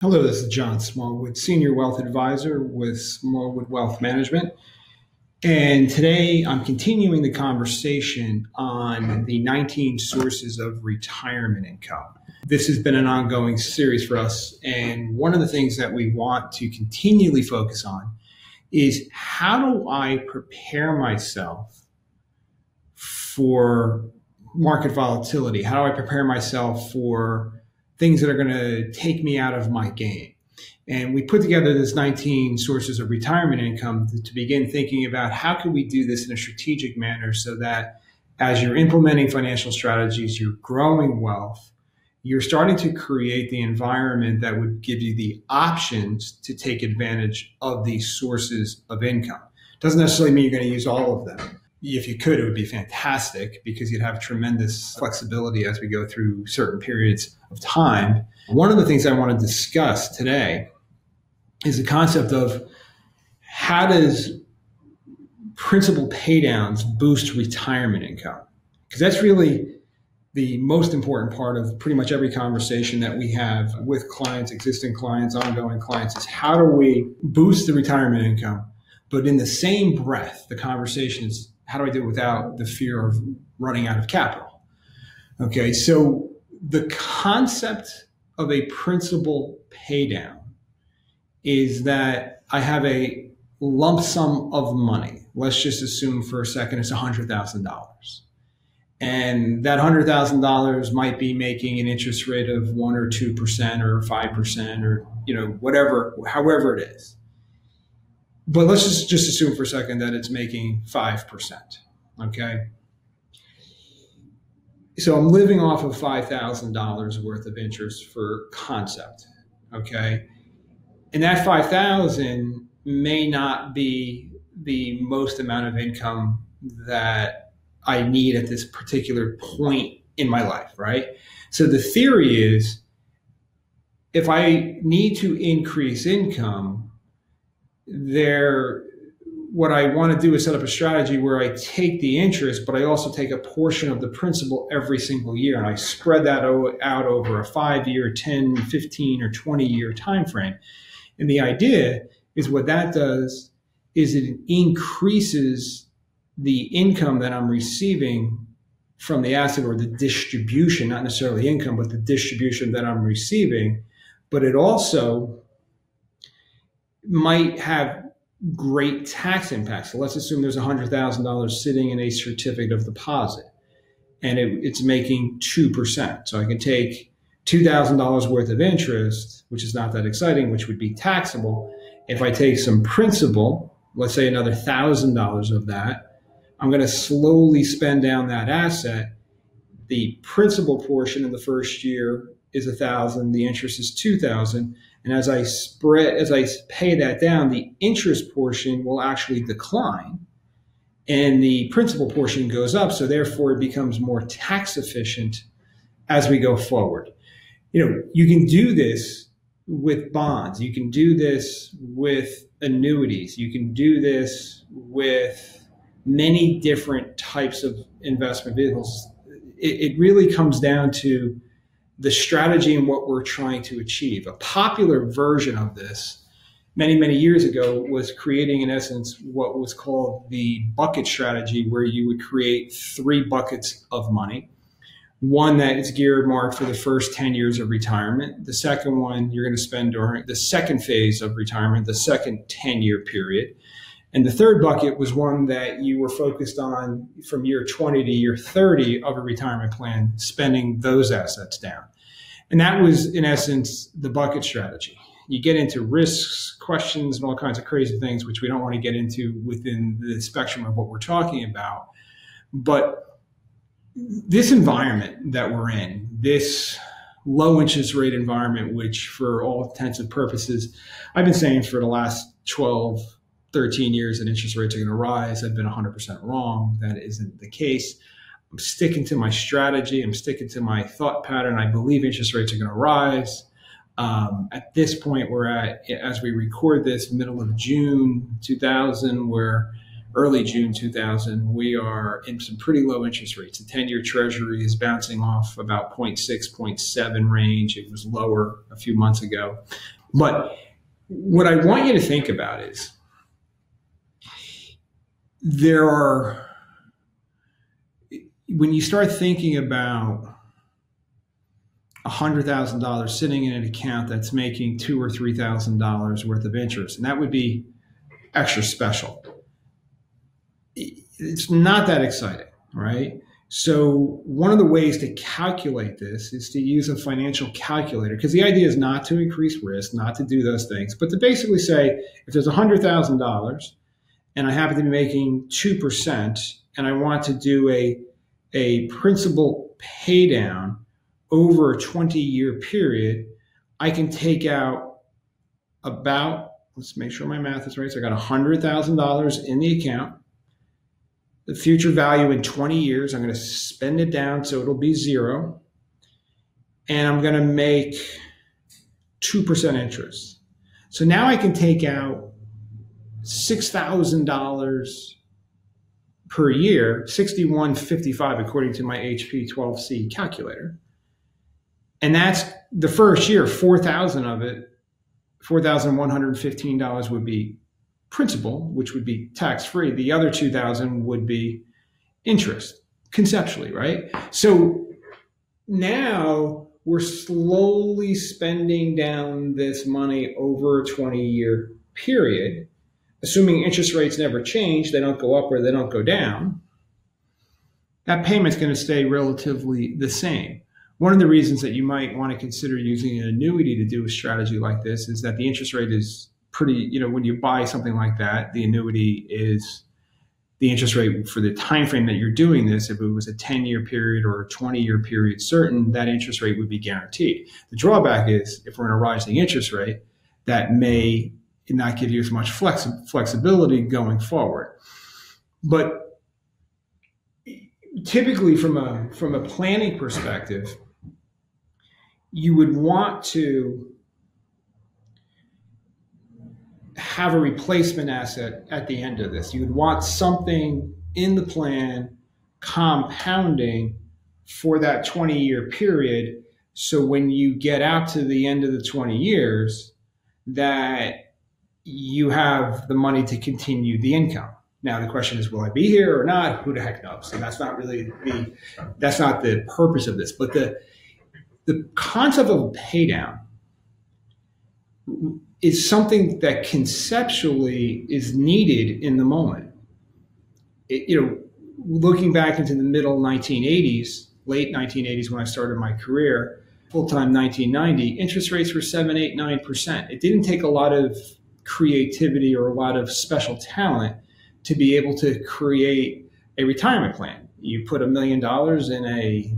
Hello, this is John Smallwood, Senior Wealth Advisor with Smallwood Wealth Management. And today I'm continuing the conversation on the 19 sources of retirement income. This has been an ongoing series for us. And one of the things that we want to continually focus on is how do I prepare myself for market volatility? How do I prepare myself for things that are going to take me out of my game? And we put together this 19 sources of retirement income to begin thinking about how can we do this in a strategic manner so that as you're implementing financial strategies, you're growing wealth, you're starting to create the environment that would give you the options to take advantage of these sources of income. Doesn't necessarily mean you're going to use all of them. If you could, it would be fantastic because you'd have tremendous flexibility as we go through certain periods of time. One of the things I want to discuss today is the concept of how does principal paydowns boost retirement income? Because that's really the most important part of pretty much every conversation that we have with clients, existing clients, ongoing clients, is how do we boost the retirement income? But in the same breath, the conversation is, how do I do it without the fear of running out of capital? Okay, so the concept of a principal paydown is that I have a lump sum of money. Let's just assume for a second it's $100,000. And that $100,000 might be making an interest rate of 1 or 2% or 5% or, whatever, however it is. But let's just assume for a second that it's making 5%, okay? So I'm living off of $5,000 worth of interest for concept, okay? And that $5,000 may not be the most amount of income that I need at this particular point in my life, right? So the theory is if I need to increase income, what I want to do is set up a strategy where I take the interest, but I also take a portion of the principal every single year, and I spread that out over a 5-year, 10, 15, or 20-year time frame. And the idea is what that does is it increases the income that I'm receiving from the asset, or the distribution, not necessarily income, but the distribution that I'm receiving. But it also might have great tax impacts. So let's assume there's $100,000 sitting in a certificate of deposit and it's making 2%. So I can take $2,000 worth of interest, which is not that exciting, which would be taxable. If I take some principal, let's say another $1,000 of that, I'm going to slowly spend down that asset. The principal portion in the first year is $1,000, the interest is $2,000. And as I pay that down, the interest portion will actually decline and the principal portion goes up. So therefore it becomes more tax efficient as we go forward. You can do this with bonds. You can do this with annuities. You can do this with many different types of investment vehicles. It really comes down to the strategy and what we're trying to achieve. A popular version of this many, many years ago was creating, in essence, what was called the bucket strategy, where you would create 3 buckets of money. One that is geared marked for the first 10 years of retirement. The second one you're going to spend during the second phase of retirement, the second 10-year period. And the third bucket was one that you were focused on from year 20 to year 30 of a retirement plan, spending those assets down. And that was, in essence, the bucket strategy. You get into risks, questions, and all kinds of crazy things, which we don't want to get into within the spectrum of what we're talking about. But this environment that we're in, this low interest rate environment, which for all intents and purposes, I've been saying for the last 12, 13 years that interest rates are going to rise. I've been 100% wrong. That isn't the case. I'm sticking to my strategy. I'm sticking to my thought pattern. I believe interest rates are going to rise. At this point, we're at, as we record this, middle of June 2000, we're early June 2000, we are in some pretty low interest rates. The 10-year Treasury is bouncing off about 0.6, 0.7 range. It was lower a few months ago. But what I want you to think about is when you start thinking about $100,000 sitting in an account that's making $2,000 or $3,000 worth of interest, and that would be extra special. It's not that exciting, right? So one of the ways to calculate this is to use a financial calculator, because the idea is not to increase risk, not to do those things, but to basically say, if there's $100,000 and I happen to be making 2% and I want to do a principal pay down over a 20-year period, I can take out about, let's make sure my math is right. So I got $100,000 in the account. The future value in 20 years, I'm going to spend it down so it'll be zero. And I'm going to make 2% interest. So now I can take out $6,000 per year, $61.55 according to my HP 12C calculator. And that's the first year, $4,000 of it, $4,115 would be principal, which would be tax-free. The other $2,000 would be interest, conceptually, right? So now we're slowly spending down this money over a 20-year period, assuming interest rates never change, they don't go up or they don't go down. That payment's going to stay relatively the same. One of the reasons that you might want to consider using an annuity to do a strategy like this is that the interest rate is pretty, when you buy something like that, the annuity is the interest rate for the time frame that you're doing this. If it was a 10-year period or a 20-year period certain, that interest rate would be guaranteed. The drawback is if we're in a rising interest rate, that may not give you as much flexibility going forward. But typically from a planning perspective, you would want to have a replacement asset at the end of this. You would want something in the plan compounding for that 20-year period. So when you get out to the end of the 20 years, that you have the money to continue the income. Now the question is, will I be here or not? Who the heck knows? And that's not really that's not the purpose of this. But the concept of a pay down is something that conceptually is needed in the moment. Looking back into the middle 1980s, late 1980s when I started my career, full-time 1990, interest rates were 7, 8, 9%. It didn't take a lot of creativity or a lot of special talent to be able to create a retirement plan. You put $1 million in a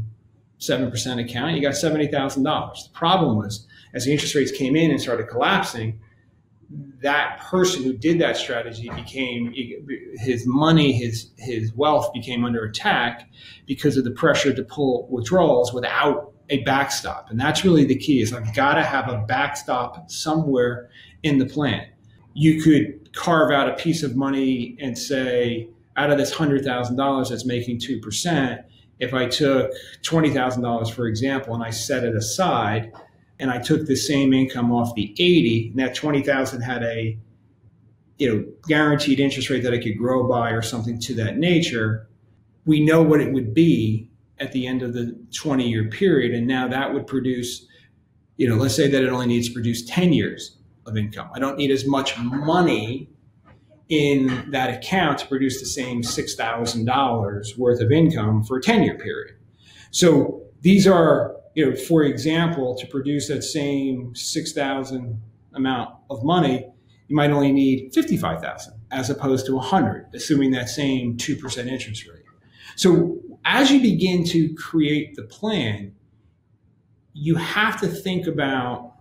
7% account, you got $70,000. The problem was, as the interest rates came in and started collapsing, that person who did that strategy became, his money, his wealth became under attack because of the pressure to pull withdrawals without a backstop. And that's really the key, is I've got to have a backstop somewhere in the plan. You could carve out a piece of money and say, out of this $100,000 that's making 2%, if I took $20,000, for example, and I set it aside, and I took the same income off the 80, and that 20,000 had a guaranteed interest rate that I could grow by or something to that nature, we know what it would be at the end of the 20-year period. And now that would produce, let's say that it only needs to produce 10 years of income. I don't need as much money in that account to produce the same $6,000 worth of income for a 10-year period. So these are, for example, to produce that same $6,000 amount of money, you might only need $55,000 as opposed to $100,000, assuming that same 2% interest rate. So as you begin to create the plan, you have to think about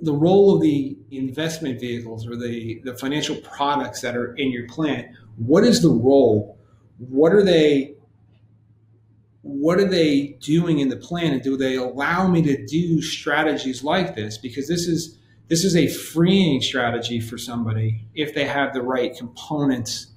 the role of the investment vehicles or the financial products that are in your plan. What is the role? What are they doing in the plan? And do they allow me to do strategies like this? Because this is a freeing strategy for somebody if they have the right components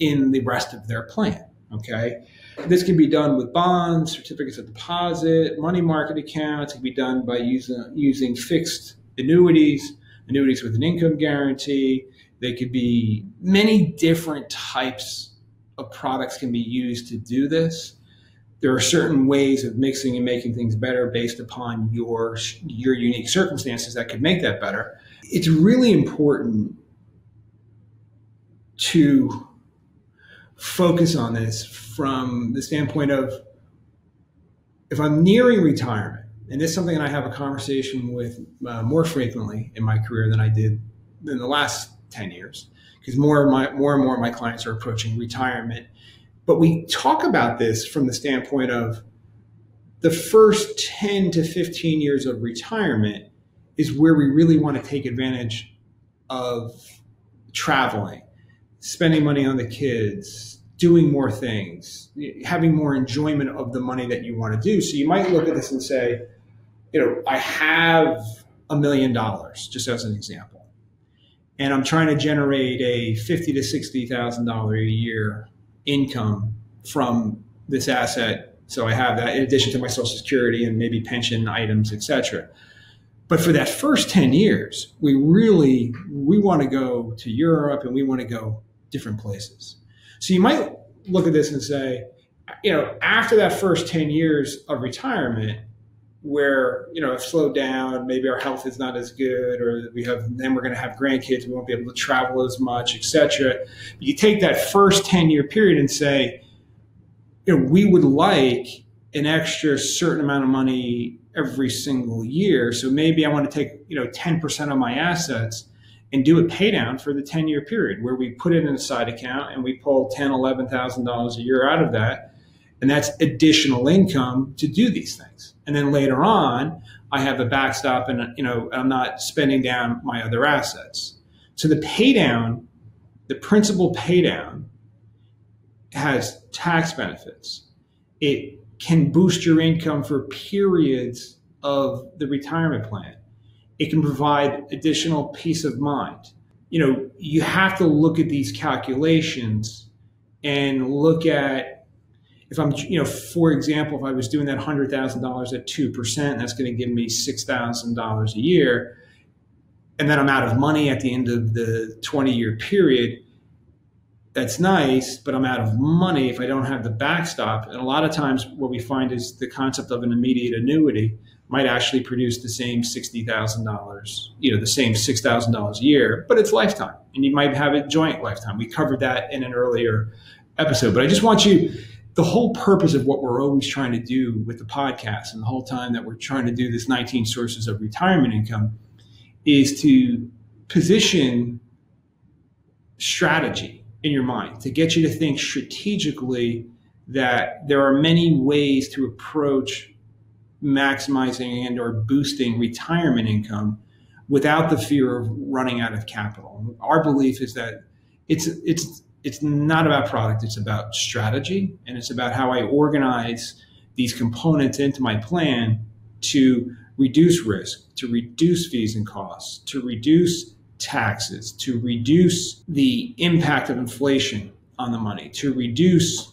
in the rest of their plan. Okay. This can be done with bonds, certificates of deposit, money market accounts. It can be done by using fixed annuities with an income guarantee. They could be many different types of products can be used to do this. There are certain ways of mixing and making things better based upon your unique circumstances that could make that better. It's really important to focus on this from the standpoint of, if I'm nearing retirement, and this is something that I have a conversation with more frequently in my career than I did in the last 10 years, because more and more of my clients are approaching retirement. But we talk about this from the standpoint of the first 10 to 15 years of retirement is where we really want to take advantage of traveling, spending money on the kids, doing more things, having more enjoyment of the money that you want to do. So you might look at this and say, I have $1 million, just as an example, and I'm trying to generate a $50,000 to $60,000 a year income from this asset. So I have that in addition to my Social Security and maybe pension items, etc. But for that first 10 years, we want to go to Europe and we want to go different places. So you might look at this and say, after that first 10 years of retirement, where, I've slowed down, maybe our health is not as good, or then we're going to have grandkids, we won't be able to travel as much, etc. You take that first 10-year period and say, we would like an extra certain amount of money every single year. So maybe I want to take, 10% of my assets and do a pay down for the 10-year period where we put it in a side account and we pull $10,000, $11,000 a year out of that. And that's additional income to do these things. And then later on, I have a backstop and, I'm not spending down my other assets. So the pay down, the principal pay down has tax benefits. It can boost your income for periods of the retirement plan. It can provide additional peace of mind. You have to look at these calculations and look at, if I'm, for example, if I was doing that $100,000 at 2%, that's going to give me $6,000 a year. And then I'm out of money at the end of the 20-year period. That's nice, but I'm out of money if I don't have the backstop. And a lot of times what we find is the concept of an immediate annuity might actually produce the same $60,000, the same $6,000 a year, but it's lifetime. And you might have a joint lifetime. We covered that in an earlier episode. But I just want the whole purpose of what we're always trying to do with the podcast and the whole time that we're trying to do this 19 sources of retirement income is to position strategy in your mind, to get you to think strategically that there are many ways to approach maximizing and or boosting retirement income without the fear of running out of capital. Our belief is that it's not about product, it's about strategy, and it's about how I organize these components into my plan to reduce risk, to reduce fees and costs, to reduce taxes, to reduce the impact of inflation on the money, to reduce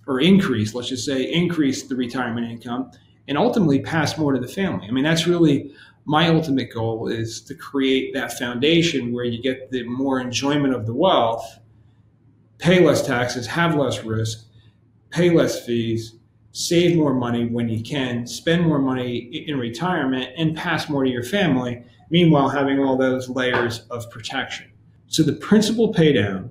or increase, let's just say increase the retirement income, and ultimately pass more to the family. I mean, that's really my ultimate goal, is to create that foundation where you get the more enjoyment of the wealth, pay less taxes, have less risk, pay less fees, save more money when you can, spend more money in retirement, and pass more to your family, meanwhile having all those layers of protection. So the principal pay down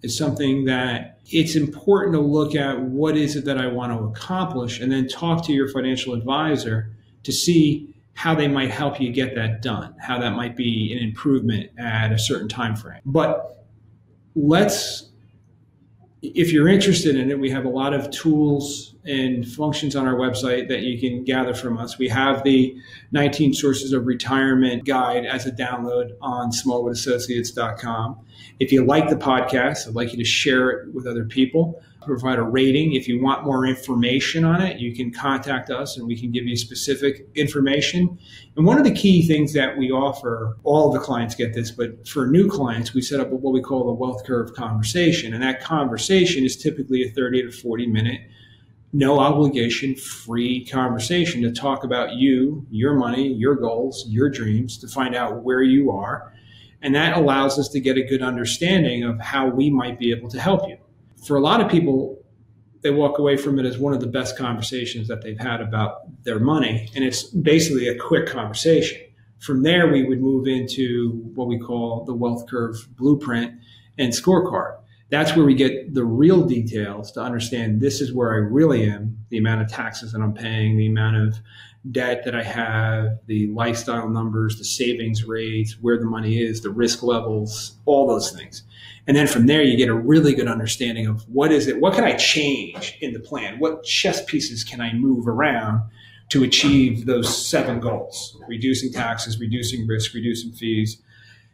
is something that it's important to look at what is it that I want to accomplish, and then talk to your financial advisor to see how they might help you get that done, how that might be an improvement at a certain time frame. But if you're interested in it, we have a lot of tools and functions on our website that you can gather from us. We have the 19 Sources of Retirement guide as a download on smallwoodassociates.com. If you like the podcast, I'd like you to share it with other people. provide a rating. If you want more information on it, you can contact us and we can give you specific information. And one of the key things that we offer, all of the clients get this, but for new clients, we set up what we call the wealth curve conversation. And that conversation is typically a 30 to 40 minute, no obligation, free conversation to talk about you, your money, your goals, your dreams, to find out where you are. And that allows us to get a good understanding of how we might be able to help you. For a lot of people, they walk away from it as one of the best conversations that they've had about their money. And it's basically a quick conversation. From there, we would move into what we call the wealth curve blueprint and scorecard. That's where we get the real details to understand this is where I really am, the amount of taxes that I'm paying, the amount of debt that I have, the lifestyle numbers, the savings rates, where the money is, the risk levels, all those things. And then from there, you get a really good understanding of what is it, what can I change in the plan? What chess pieces can I move around to achieve those 7 goals? Reducing taxes, reducing risk, reducing fees,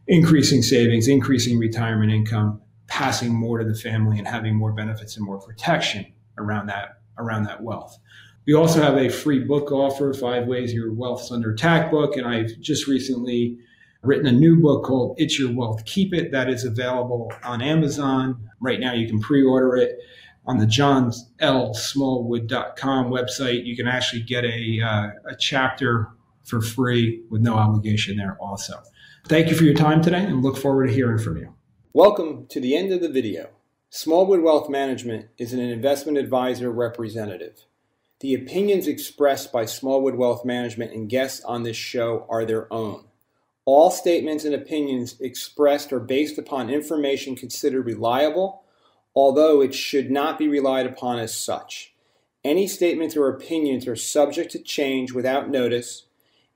increasing savings, increasing retirement income, passing more to the family, and having more benefits and more protection around that wealth. We also have a free book offer, 5 Ways Your Wealth's Under Attack book. And I've just recently written a new book called It's Your Wealth, Keep It. That is available on Amazon. Right now you can pre-order it on the johnlsmallwood.com website. You can actually get a chapter for free with no obligation there also. Thank you for your time today and look forward to hearing from you. Welcome to the end of the video. Smallwood Wealth Management is an investment advisor representative. The opinions expressed by Smallwood Wealth Management and guests on this show are their own. All statements and opinions expressed are based upon information considered reliable, although it should not be relied upon as such. Any statements or opinions are subject to change without notice.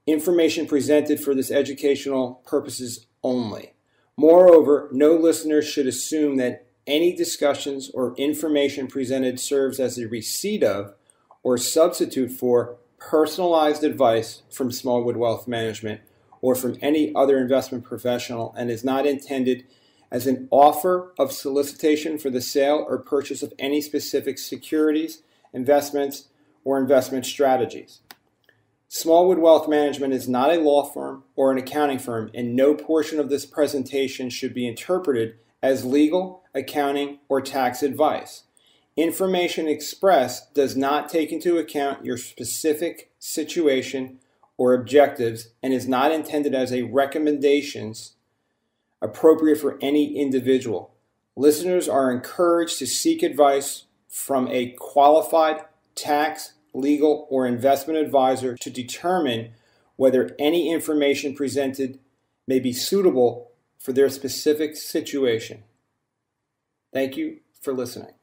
Information presented for this educational purposes only. Moreover, no listener should assume that any discussions or information presented serves as a receipt of or substitute for personalized advice from Smallwood Wealth Management or from any other investment professional and is not intended as an offer of solicitation for the sale or purchase of any specific securities, investments, or investment strategies. Smallwood Wealth Management is not a law firm or an accounting firm, and no portion of this presentation should be interpreted as legal, accounting, or tax advice. Information expressed does not take into account your specific situation or objectives and is not intended as a recommendations appropriate for any individual. Listeners are encouraged to seek advice from a qualified tax, legal, or investment advisor to determine whether any information presented may be suitable for their specific situation. Thank you for listening.